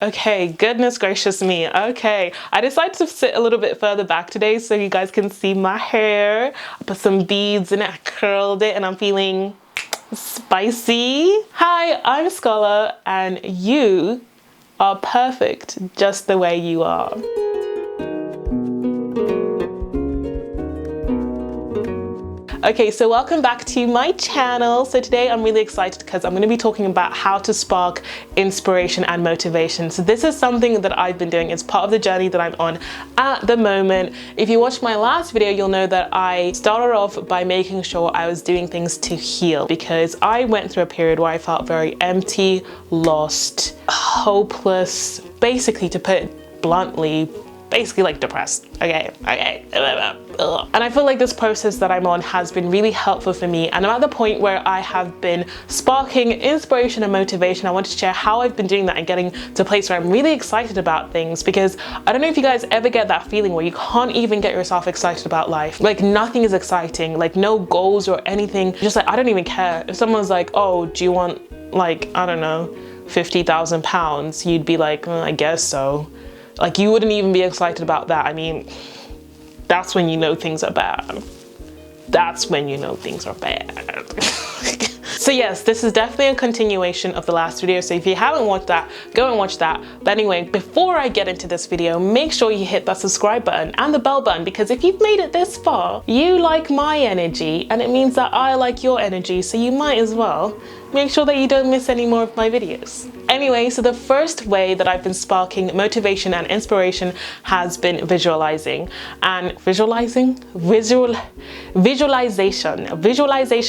Okay, goodness gracious me. Okay, I decided to sit a little bit further back today so you guys can see my hair. I put some beads in it, I curled it, and I'm feeling spicy. Hi, I'm Scola, and you are perfect just the way you are. Okay, so welcome back to my channel. So today I'm really excited because I'm going to be talking about how to spark inspiration and motivation. So this is something that I've been doing. It's part of the journey that I'm on at the moment. If you watched my last video, you'll know that I started off by making sure I was doing things to heal, because I went through a period where I felt very empty, lost, hopeless, basically, to put it bluntly, basically like depressed. Okay. And I feel like this process that I'm on has been really helpful for me, and I'm at the point where I have been sparking inspiration and motivation. I want to share how I've been doing that and getting to a place where I'm really excited about things, because I don't know if you guys ever get that feeling where you can't even get yourself excited about life. Like nothing is exciting, like no goals or anything. Just like, I don't even care. If someone's like, oh, do you want like, I don't know, 50,000 pounds? You'd be like, I guess so. Like you wouldn't even be excited about that. I mean, that's when you know things are bad. That's when you know things are bad. So yes, this is definitely a continuation of the last video. So if you haven't watched that, go and watch that. But anyway, before I get into this video, make sure you hit that subscribe button and the bell button, because if you've made it this far, you like my energy and it means that I like your energy. So you might as well make sure that you don't miss any more of my videos. Anyway, so the first way that I've been sparking motivation and inspiration has been visualizing. And visualization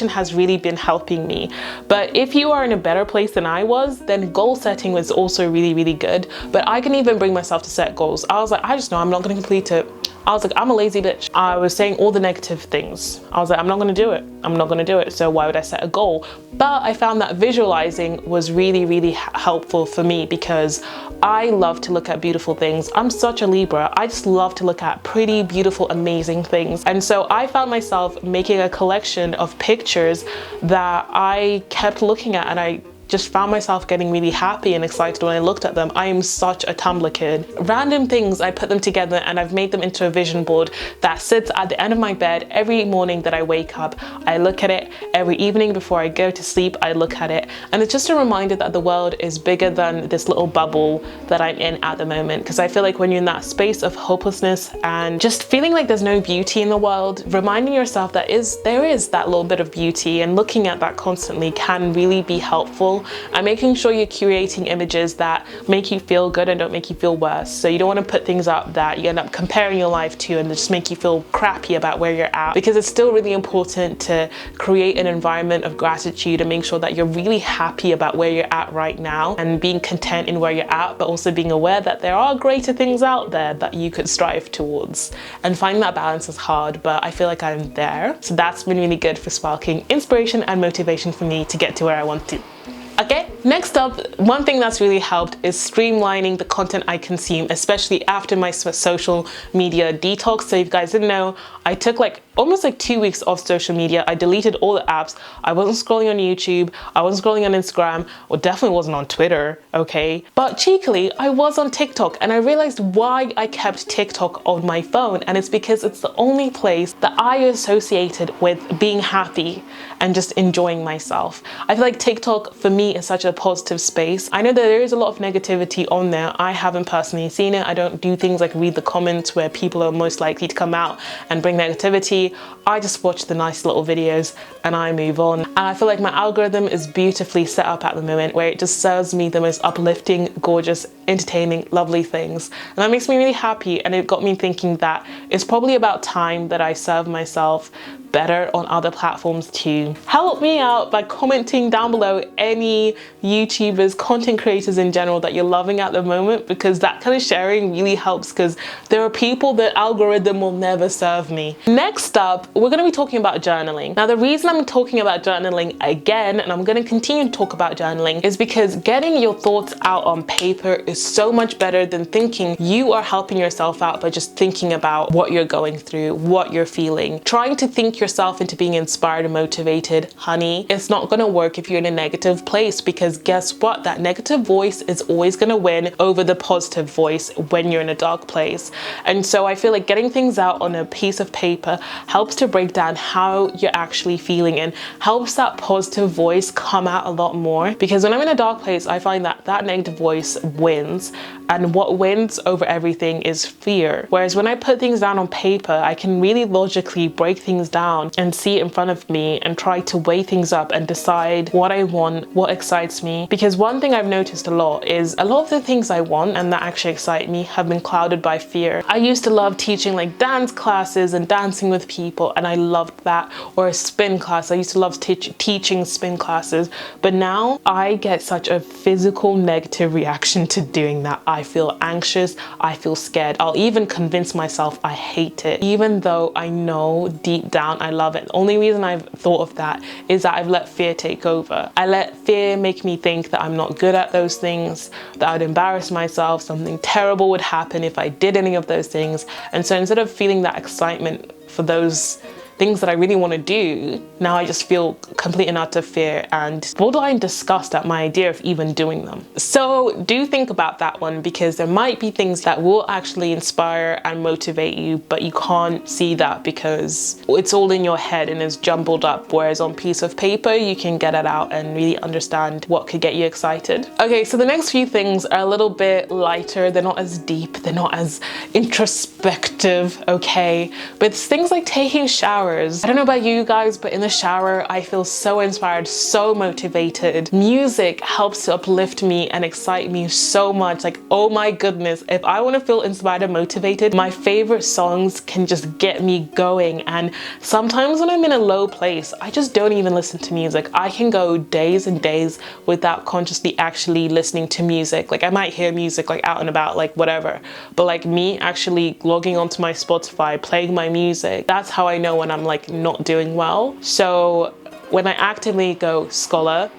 has really been helping me. But if you are in a better place than I was, then goal setting was also really, really good. But I can even bring myself to set goals. I was like, I just know I'm not going to complete it. I was like, I'm a lazy bitch. I was saying all the negative things. I was like, I'm not gonna do it. I'm not gonna do it. So why would I set a goal? But I found that visualizing was really, really helpful for me, because I love to look at beautiful things. I'm such a Libra. I just love to look at pretty, beautiful, amazing things. And so I found myself making a collection of pictures that I kept looking at, and I just found myself getting really happy and excited when I looked at them. I am such a Tumblr kid. Random things, I put them together and I've made them into a vision board that sits at the end of my bed every morning that I wake up. I look at it. Every evening before I go to sleep, I look at it. And it's just a reminder that the world is bigger than this little bubble that I'm in at the moment. Because I feel like when you're in that space of hopelessness and just feeling like there's no beauty in the world, reminding yourself that there is that little bit of beauty, and looking at that constantly can really be helpful. And making sure you're curating images that make you feel good and don't make you feel worse. So you don't want to put things up that you end up comparing your life to and just make you feel crappy about where you're at, because it's still really important to create an environment of gratitude and make sure that you're really happy about where you're at right now and being content in where you're at, but also being aware that there are greater things out there that you could strive towards. And finding that balance is hard, but I feel like I'm there. So that's been really good for sparking inspiration and motivation for me to get to where I want to. Okay, next up, one thing that's really helped is streamlining the content I consume, especially after my social media detox. So if you guys didn't know, I took almost 2 weeks off social media. I deleted all the apps. I wasn't scrolling on YouTube. I wasn't scrolling on Instagram, or definitely wasn't on Twitter, okay? But cheekily, I was on TikTok, and I realized why I kept TikTok on my phone. And it's because it's the only place that I associated with being happy and just enjoying myself. I feel like TikTok for me is such a positive space. I know that there is a lot of negativity on there. I haven't personally seen it. I don't do things like read the comments where people are most likely to come out and bring negativity. I just watch the nice little videos and I move on. And I feel like my algorithm is beautifully set up at the moment, where it just serves me the most uplifting, gorgeous, entertaining, lovely things. And that makes me really happy, and it got me thinking that it's probably about time that I serve myself better on other platforms too. Help me out by commenting down below any YouTubers, content creators in general that you're loving at the moment, because that kind of sharing really helps, because there are people that algorithm will never serve me. Next up, we're going to be talking about journaling. Now, the reason I'm talking about journaling again, and I'm going to continue to talk about journaling, is because getting your thoughts out on paper is is so much better than thinking you are helping yourself out by just thinking about what you're going through, what you're feeling. Trying to think yourself into being inspired and motivated, honey, it's not gonna work if you're in a negative place, because guess what? That negative voice is always gonna win over the positive voice when you're in a dark place. And so I feel like getting things out on a piece of paper helps to break down how you're actually feeling and helps that positive voice come out a lot more. Because when I'm in a dark place, I find that that negative voice wins, and what wins over everything is fear. Whereas when I put things down on paper, I can really logically break things down and see it in front of me and try to weigh things up and decide what I want, what excites me. Because one thing I've noticed a lot is a lot of the things I want and that actually excite me have been clouded by fear. I used to love teaching like dance classes and dancing with people, and I loved that. Or a spin class. I used to love teaching spin classes, but now I get such a physical negative reaction to doing that. I feel anxious, I feel scared. I'll even convince myself I hate it, even though I know deep down I love it. The only reason I've thought of that is that I've let fear take over. I let fear make me think that I'm not good at those things, that I'd embarrass myself, something terrible would happen if I did any of those things. And so instead of feeling that excitement for those things that I really want to do, now I just feel complete and utter fear and borderline disgust at my idea of even doing them. So do think about that one, because there might be things that will actually inspire and motivate you, but you can't see that because it's all in your head and it's jumbled up. Whereas on piece of paper, you can get it out and really understand what could get you excited. Okay, so the next few things are a little bit lighter. They're not as deep, they're not as introspective, okay? But it's things like taking showers. I don't know about you guys, but in the shower, I feel so inspired, so motivated. Music helps to uplift me and excite me so much. Like, oh my goodness, if I want to feel inspired and motivated, my favorite songs can just get me going. And sometimes when I'm in a low place, I just don't even listen to music. I can go days and days without consciously actually listening to music. Like, I might hear music like out and about, like whatever, but like me actually logging onto my Spotify, playing my music, that's how I know when I'm like not doing well. So when I actively go, Scola,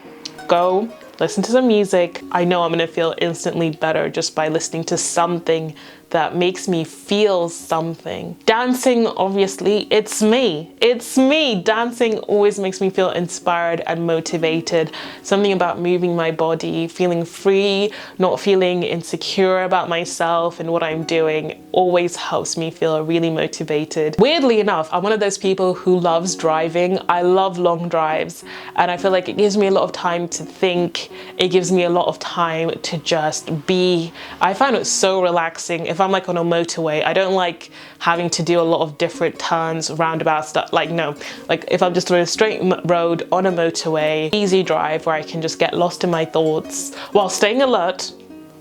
go listen to some music, I know I'm gonna feel instantly better just by listening to something that makes me feel something. Dancing, obviously, it's me. It's me. Dancing always makes me feel inspired and motivated. Something about moving my body, feeling free, not feeling insecure about myself and what I'm doing always helps me feel really motivated. Weirdly enough, I'm one of those people who loves driving. I love long drives, and I feel like it gives me a lot of time to think. It gives me a lot of time to just be. I find it so relaxing. If I'm like on a motorway, I don't like having to do a lot of different turns, roundabout stuff. Like, no, like if I'm just on a straight road on a motorway, easy drive where I can just get lost in my thoughts while staying alert,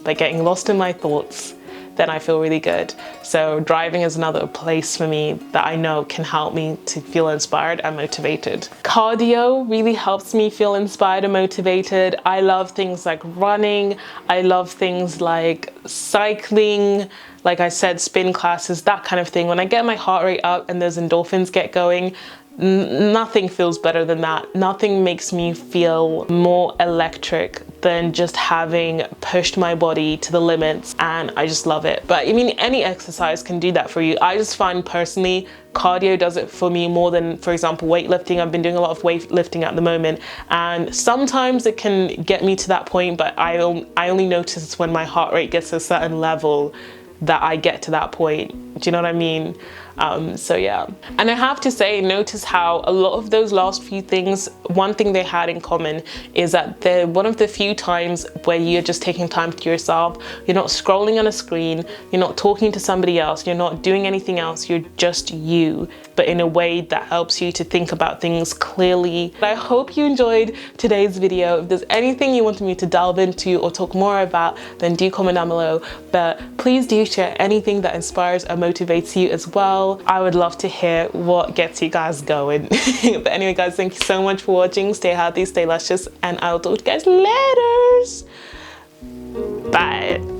but getting lost in my thoughts, then I feel really good. So driving is another place for me that I know can help me to feel inspired and motivated. Cardio really helps me feel inspired and motivated. I love things like running. I love things like cycling. Like I said, spin classes, that kind of thing. When I get my heart rate up and those endorphins get going, nothing feels better than that. Nothing makes me feel more electric than just having pushed my body to the limits, and I just love it. But I mean, any exercise can do that for you. I just find personally, cardio does it for me more than, for example, weightlifting. I've been doing a lot of weightlifting at the moment, and sometimes it can get me to that point, but I only notice when my heart rate gets to a certain level that I get to that point. Do you know what I mean? So yeah. And I have to say, notice how a lot of those last few things, one thing they had in common is that they're one of the few times where you're just taking time to yourself. You're not scrolling on a screen, you're not talking to somebody else, you're not doing anything else, you're just you, but in a way that helps you to think about things clearly. I hope you enjoyed today's video. If there's anything you wanted me to delve into or talk more about, then do comment down below. But please do share anything that inspires or motivates you as well. I would love to hear what gets you guys going. But anyway guys, thank you so much for watching. Stay healthy, stay luscious, and I'll talk to you guys later. Bye.